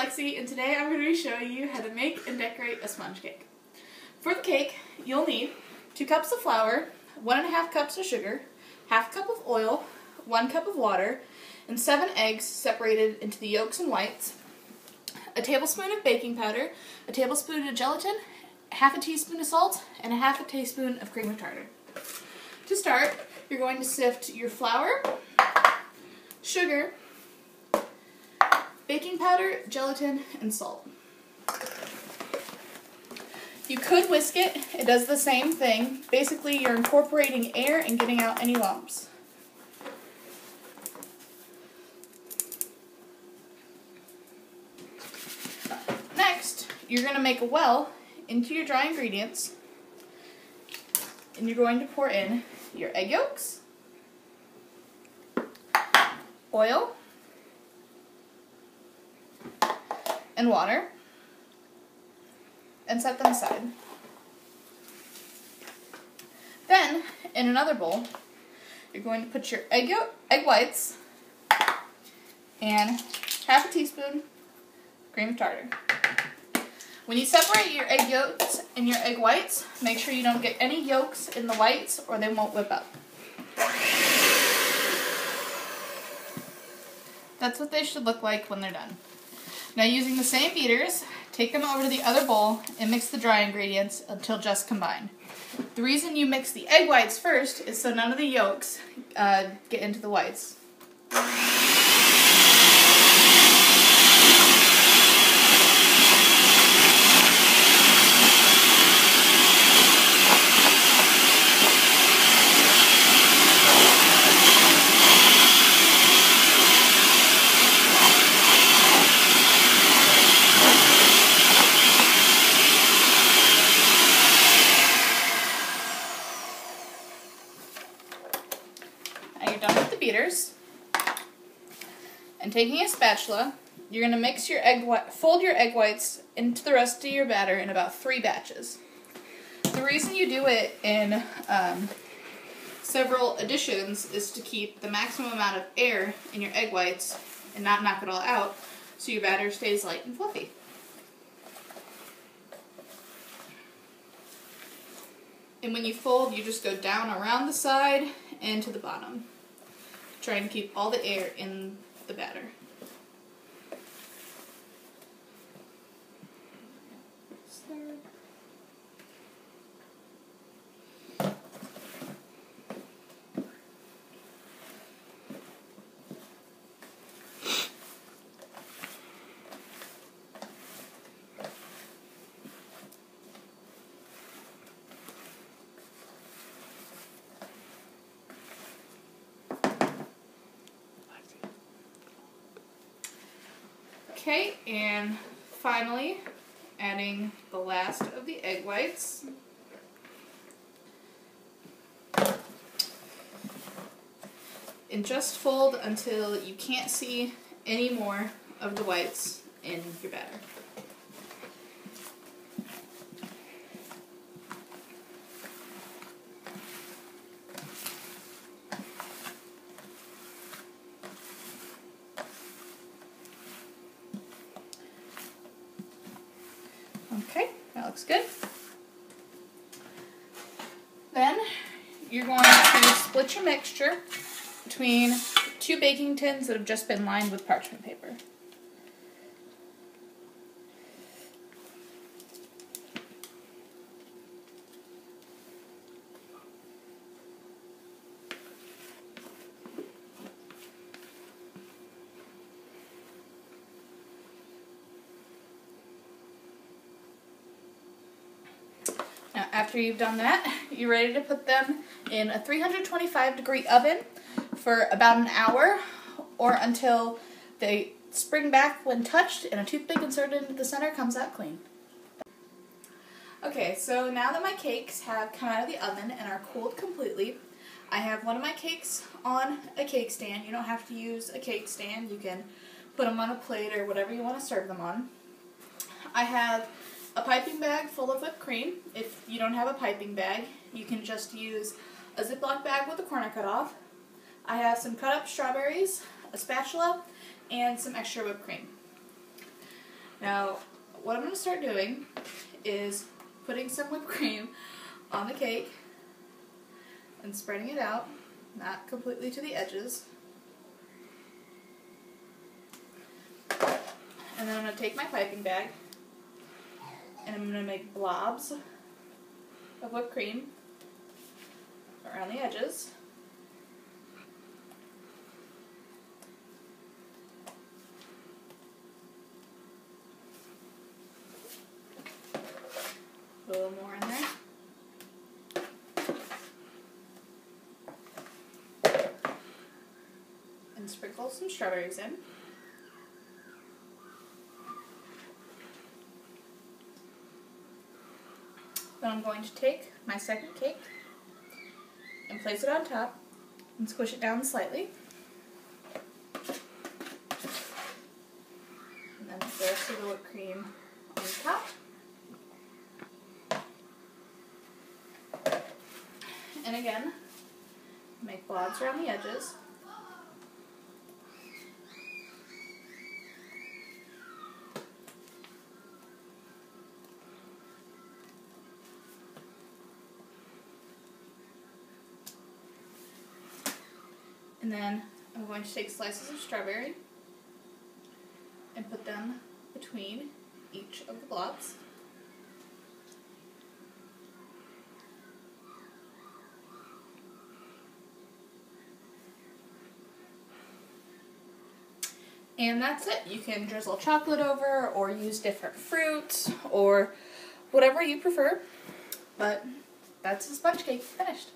Lexi, and today I'm going to be showing you how to make and decorate a sponge cake. For the cake, you'll need 2 cups of flour, 1.5 cups of sugar, half cup of oil, 1 cup of water, and 7 eggs separated into the yolks and whites, a tablespoon of baking powder, a tablespoon of gelatin, half a teaspoon of salt, and a half a teaspoon of cream of tartar. To start, you're going to sift your flour, sugar, baking powder, gelatin, and salt. You could whisk it. It does the same thing. Basically, you're incorporating air and getting out any lumps. Next, you're going to make a well into your dry ingredients, and you're going to pour in your egg yolks, oil, and water, and set them aside. Then, in another bowl, you're going to put your egg whites and half a teaspoon cream of tartar. When you separate your egg yolks and your egg whites, make sure you don't get any yolks in the whites or they won't whip up. That's what they should look like when they're done. Now, using the same beaters, take them over to the other bowl and mix the dry ingredients until just combined. The reason you mix the egg whites first is so none of the yolks get into the whites. Now you're done with the beaters, and taking a spatula, you're going to mix your fold your egg whites into the rest of your batter in about 3 batches. The reason you do it in several additions is to keep the maximum amount of air in your egg whites and not knock it all out, so your batter stays light and fluffy. And when you fold, you just go down around the side and to the bottom, trying to keep all the air in the batter. Okay, and finally, adding the last of the egg whites. And just fold until you can't see any more of the whites in your batter. Okay, that looks good. Then you're going to split your mixture between 2 baking tins that have just been lined with parchment paper. Now, after you've done that, you're ready to put them in a 325-degree oven for about an hour, or until they spring back when touched and a toothpick inserted into the center comes out clean. Okay, so now that my cakes have come out of the oven and are cooled completely, I have one of my cakes on a cake stand. You don't have to use a cake stand. You can put them on a plate or whatever you want to serve them on. I have a piping bag full of whipped cream. If you don't have a piping bag, you can just use a Ziploc bag with the corner cut off. I have some cut up strawberries, a spatula, and some extra whipped cream. Now, what I'm going to start doing is putting some whipped cream on the cake and spreading it out, not completely to the edges. And then I'm going to take my piping bag and I'm going to make blobs of whipped cream around the edges. A little more in there. And sprinkle some strawberries in. Then I'm going to take my second cake and place it on top and squish it down slightly. And then the rest of the whipped cream on top. And again, make blobs around the edges. And then I'm going to take slices of strawberry and put them between each of the blobs. And that's it. You can drizzle chocolate over or use different fruits or whatever you prefer. But that's the sponge cake finished.